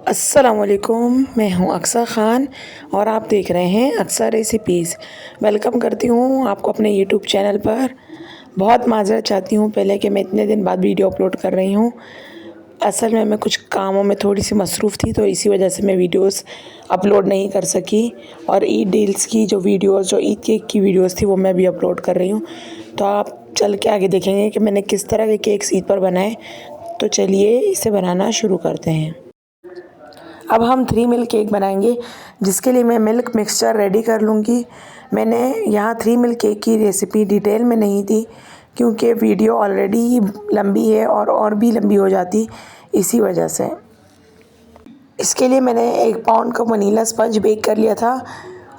अस्सलामुअलैकुम, मैं हूं अक्सर ख़ान और आप देख रहे हैं अक्सर रेसिपीज़। वेलकम करती हूं आपको अपने यूट्यूब चैनल पर। बहुत माज़रत चाहती हूं पहले कि मैं इतने दिन बाद वीडियो अपलोड कर रही हूं। असल में मैं कुछ कामों में थोड़ी सी मसरूफ़ थी, तो इसी वजह से मैं वीडियोस अपलोड नहीं कर सकी। और ईद डील्स की जो वीडियोस, जो ईद केक की वीडियोस थी, वो मैं भी अपलोड कर रही हूँ। तो आप चल के आगे देखेंगे कि मैंने किस तरह के केक्स ईद पर बनाए। तो चलिए इसे बनाना शुरू करते हैं। अब हम 3 मिल्क केक बनाएंगे, जिसके लिए मैं मिल्क मिक्सचर रेडी कर लूँगी। मैंने यहाँ 3 मिल्क केक की रेसिपी डिटेल में नहीं दी, क्योंकि वीडियो ऑलरेडी लंबी है और भी लंबी हो जाती, इसी वजह से। इसके लिए मैंने 1 पाउंड का वनीला स्पंज बेक कर लिया था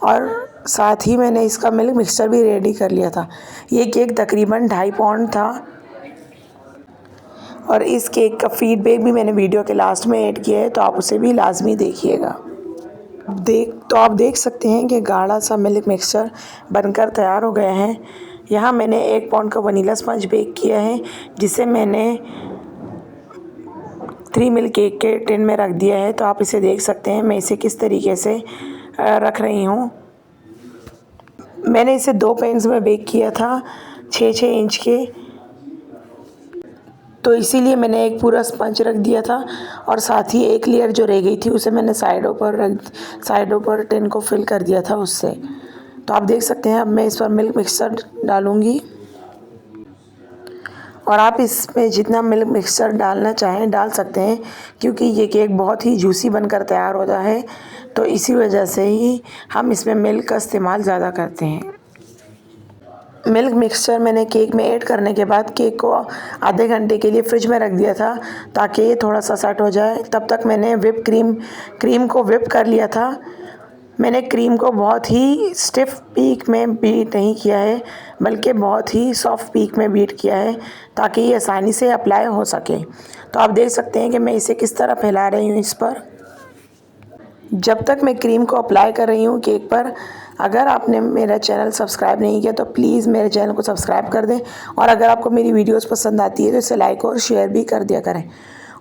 और साथ ही मैंने इसका मिल्क मिक्सचर भी रेडी कर लिया था। ये केक तकरीबन 2.5 पाउंड था और इस केक का फीडबैक भी मैंने वीडियो के लास्ट में ऐड किया है, तो आप उसे भी लाजमी देखिएगा। आप देख सकते हैं कि गाढ़ा सा मिल्क मिक्सचर बनकर तैयार हो गया है। यहाँ मैंने 1 पाउंड का वनीला स्पंज बेक किया है, जिसे मैंने 3 मिल्क केक के टिन में रख दिया है। तो आप इसे देख सकते हैं मैं इसे किस तरीके से रख रही हूँ। मैंने इसे 2 पैन्स में बेक किया था 6-6 इंच के, तो इसीलिए मैंने एक पूरा स्पंज रख दिया था और साथ ही एक लेयर जो रह गई थी उसे मैंने साइडों पर टिन को फिल कर दिया था उससे। तो आप देख सकते हैं अब मैं इस पर मिल्क मिक्सचर डालूँगी और आप इसमें जितना मिल्क मिक्सचर डालना चाहें डाल सकते हैं, क्योंकि ये केक बहुत ही जूसी बनकर तैयार होता है। तो इसी वजह से ही हम इसमें मिल्क का इस्तेमाल ज़्यादा करते हैं। मिल्क मिक्सचर मैंने केक में ऐड करने के बाद केक को आधे घंटे के लिए फ्रिज में रख दिया था, ताकि ये थोड़ा सा सेट हो जाए। तब तक मैंने क्रीम को विप कर लिया था। मैंने क्रीम को बहुत ही स्टिफ पीक में बीट नहीं किया है, बल्कि बहुत ही सॉफ्ट पीक में बीट किया है, ताकि ये आसानी से अप्लाई हो सके। तो आप देख सकते हैं कि मैं इसे किस तरह फैला रही हूँ इस पर। जब तक मैं क्रीम को अप्लाई कर रही हूँ केक पर, अगर आपने मेरा चैनल सब्सक्राइब नहीं किया तो प्लीज़ मेरे चैनल को सब्सक्राइब कर दें। और अगर आपको मेरी वीडियोस पसंद आती है तो इसे लाइक और शेयर भी कर दिया करें।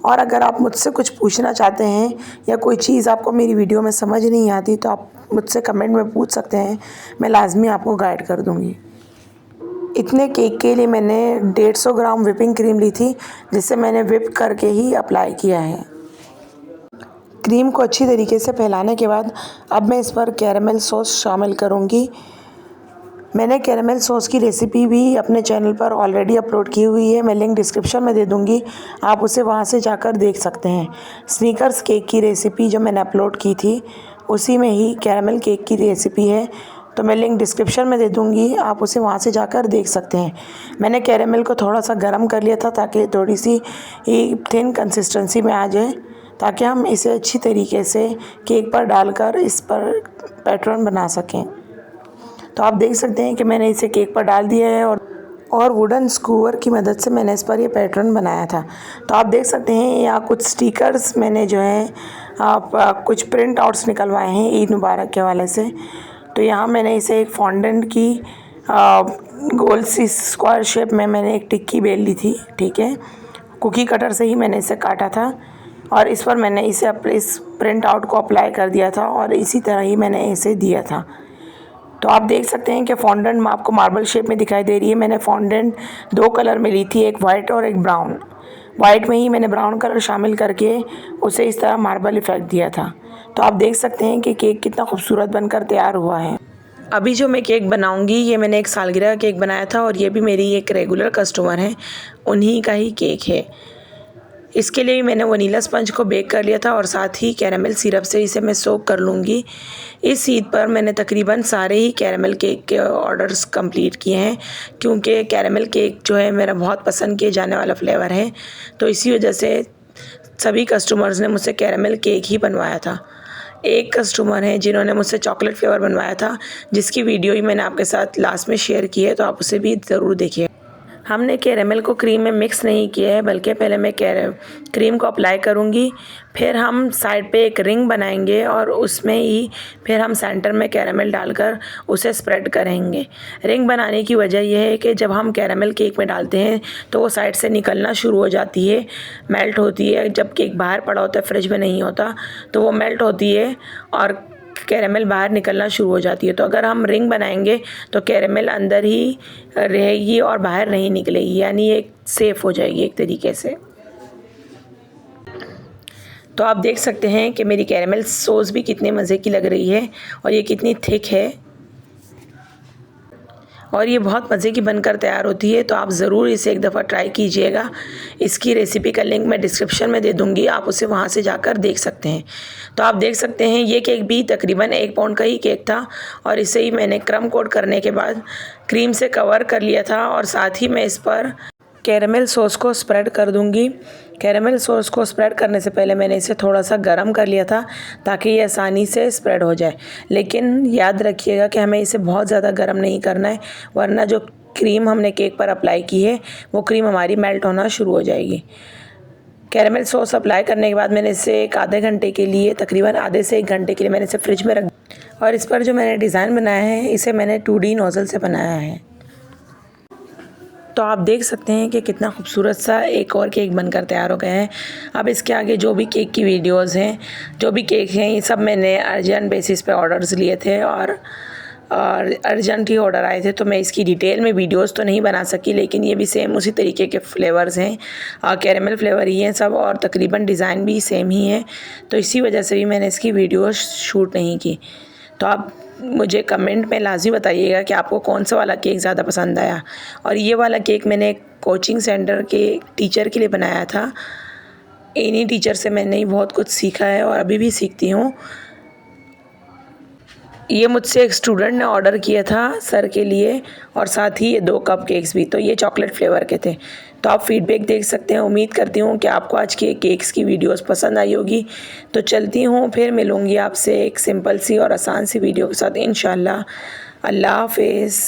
और अगर आप मुझसे कुछ पूछना चाहते हैं या कोई चीज़ आपको मेरी वीडियो में समझ नहीं आती, तो आप मुझसे कमेंट में पूछ सकते हैं, मैं लाजमी आपको गाइड कर दूँगी। इतने केक के लिए मैंने 150 ग्राम व्हिपिंग क्रीम ली थी, जिसे मैंने व्हिप करके ही अप्लाई किया है। क्रीम को अच्छी तरीके से फैलाने के बाद अब मैं इस पर कैरेमल सॉस शामिल करूंगी। मैंने कैरेमल सॉस की रेसिपी भी अपने चैनल पर ऑलरेडी अपलोड की हुई है, मैं लिंक डिस्क्रिप्शन में दे दूंगी, आप उसे वहां से जाकर देख सकते हैं। स्नीकर्स केक की रेसिपी जो मैंने अपलोड की थी, उसी में ही कैरेमल केक की रेसिपी है, तो मैं लिंक डिस्क्रिप्शन में दे दूँगी, आप उसे वहाँ से जाकर देख सकते हैं। मैंने कैरेमल को थोड़ा सा गर्म कर लिया था, ताकि थोड़ी सी थिन कंसिस्टेंसी में आ जाए, ताकि हम इसे अच्छी तरीके से केक पर डालकर इस पर पैटर्न बना सकें। तो आप देख सकते हैं कि मैंने इसे केक पर डाल दिया है और वुडन स्कूवर की मदद से मैंने इस पर ये पैटर्न बनाया था। तो आप देख सकते हैं यहाँ कुछ स्टिकर्स मैंने जो है कुछ प्रिंट आउट्स निकलवाए हैं ईद मुबारक के हवाले से। तो यहाँ मैंने इसे एक फॉन्डेंट की गोल सी स्क्वायर शेप में मैंने एक टिक्की बेल ली थी, ठीक है। कुकी कटर से ही मैंने इसे काटा था और इस पर मैंने इस प्रिंट आउट को अप्लाई कर दिया था और इसी तरह ही मैंने इसे दिया था। तो आप देख सकते हैं कि फॉन्डेंट में आपको मार्बल शेप में दिखाई दे रही है। मैंने फॉन्डेंट 2 कलर में ली थी, एक वाइट और एक ब्राउन। वाइट में ही मैंने ब्राउन कलर शामिल करके उसे इस तरह मार्बल इफ़ेक्ट दिया था। तो आप देख सकते हैं कि केक कितना खूबसूरत बनकर तैयार हुआ है। अभी जो मैं केक बनाऊंगी, ये मैंने एक सालगिरह केक बनाया था और ये भी मेरी एक रेगुलर कस्टमर है, उन्हीं का ही केक है। इसके लिए मैंने वनीला स्पंज को बेक कर लिया था और साथ ही कैरेमल सिरप से इसे मैं सोक कर लूँगी। इस ईद पर मैंने तकरीबन सारे ही कैरेमल केक के ऑर्डर्स कंप्लीट किए हैं, क्योंकि कैरेमल केक जो है मेरा बहुत पसंद किए जाने वाला फ्लेवर है। तो इसी वजह से सभी कस्टमर्स ने मुझसे कैरेमल केक ही बनवाया था। एक कस्टमर है जिन्होंने मुझसे चॉकलेट फ्लेवर बनवाया था, जिसकी वीडियो ही मैंने आपके साथ लास्ट में शेयर की है, तो आप उसे भी ज़रूर देखिए। हमने कैरेमल को क्रीम में मिक्स नहीं किया है, बल्कि पहले मैं क्रीम को अप्लाई करूँगी, फिर हम साइड पे एक रिंग बनाएंगे और उसमें ही फिर हम सेंटर में कैरेमल डालकर उसे स्प्रेड करेंगे। रिंग बनाने की वजह यह है कि जब हम कैरेमल केक में डालते हैं तो वो साइड से निकलना शुरू हो जाती है, मेल्ट होती है। जब केक बाहर पड़ा होता है, फ्रिज में नहीं होता, तो वो मेल्ट होती है और कैरेमल बाहर निकलना शुरू हो जाती है। तो अगर हम रिंग बनाएंगे तो कैरेमल अंदर ही रहेगी और बाहर नहीं निकलेगी, यानी एक सेफ़ हो जाएगी एक तरीके से। तो आप देख सकते हैं कि मेरी कैरेमल सॉस भी कितने मज़े की लग रही है और ये कितनी थिक है और ये बहुत मज़े की बनकर तैयार होती है। तो आप ज़रूर इसे एक दफ़ा ट्राई कीजिएगा। इसकी रेसिपी का लिंक मैं डिस्क्रिप्शन में दे दूँगी, आप उसे वहाँ से जाकर देख सकते हैं। तो आप देख सकते हैं ये केक भी तकरीबन 1 पाउंड का ही केक था और इसे ही मैंने क्रम कोट करने के बाद क्रीम से कवर कर लिया था और साथ ही मैं इस पर कैरेमल सॉस को स्प्रेड कर दूंगी। कैरेमल सॉस को स्प्रेड करने से पहले मैंने इसे थोड़ा सा गर्म कर लिया था ताकि ये आसानी से स्प्रेड हो जाए, लेकिन याद रखिएगा कि हमें इसे बहुत ज़्यादा गर्म नहीं करना है, वरना जो क्रीम हमने केक पर अप्लाई की है वो क्रीम हमारी मेल्ट होना शुरू हो जाएगी। कैरेमल सॉस अप्लाई करने के बाद मैंने इसे एक आधे घंटे के लिए, तकरीबन आधे से 1 घंटे के लिए मैंने इसे फ्रिज में रख और इस पर जो मैंने डिज़ाइन बनाया है इसे मैंने 2D नोज़ल से बनाया है। तो आप देख सकते हैं कि कितना खूबसूरत सा एक और केक बनकर तैयार हो गया है। अब इसके आगे जो भी केक की वीडियोस हैं, जो भी केक हैं, ये सब मैंने अर्जेंट बेसिस पे ऑर्डर्स लिए थे और अर्जेंट ही ऑर्डर आए थे, तो मैं इसकी डिटेल में वीडियोस तो नहीं बना सकी, लेकिन ये भी सेम उसी तरीके के फ्लेवर्स हैं, कैरेमल फ्लेवर ही हैं सब और तकरीबन डिज़ाइन भी सेम ही है। तो इसी वजह से भी मैंने इसकी वीडियो शूट नहीं की। तो आप मुझे कमेंट में लाज़मी बताइएगा कि आपको कौन सा वाला केक ज़्यादा पसंद आया। और ये वाला केक मैंने कोचिंग सेंटर के टीचर के लिए बनाया था। इन्हीं टीचर से मैंने बहुत कुछ सीखा है और अभी भी सीखती हूँ। ये मुझसे एक स्टूडेंट ने ऑर्डर किया था सर के लिए और साथ ही ये 2 कप केक्स भी, तो ये चॉकलेट फ्लेवर के थे। तो आप फीडबैक देख सकते हैं। उम्मीद करती हूँ कि आपको आज के केक्स की वीडियोस पसंद आई होगी। तो चलती हूँ, फिर मिलूँगी आपसे एक सिंपल सी और आसान सी वीडियो के साथ इंशाल्लाह। अल्लाह हाफ़िज़।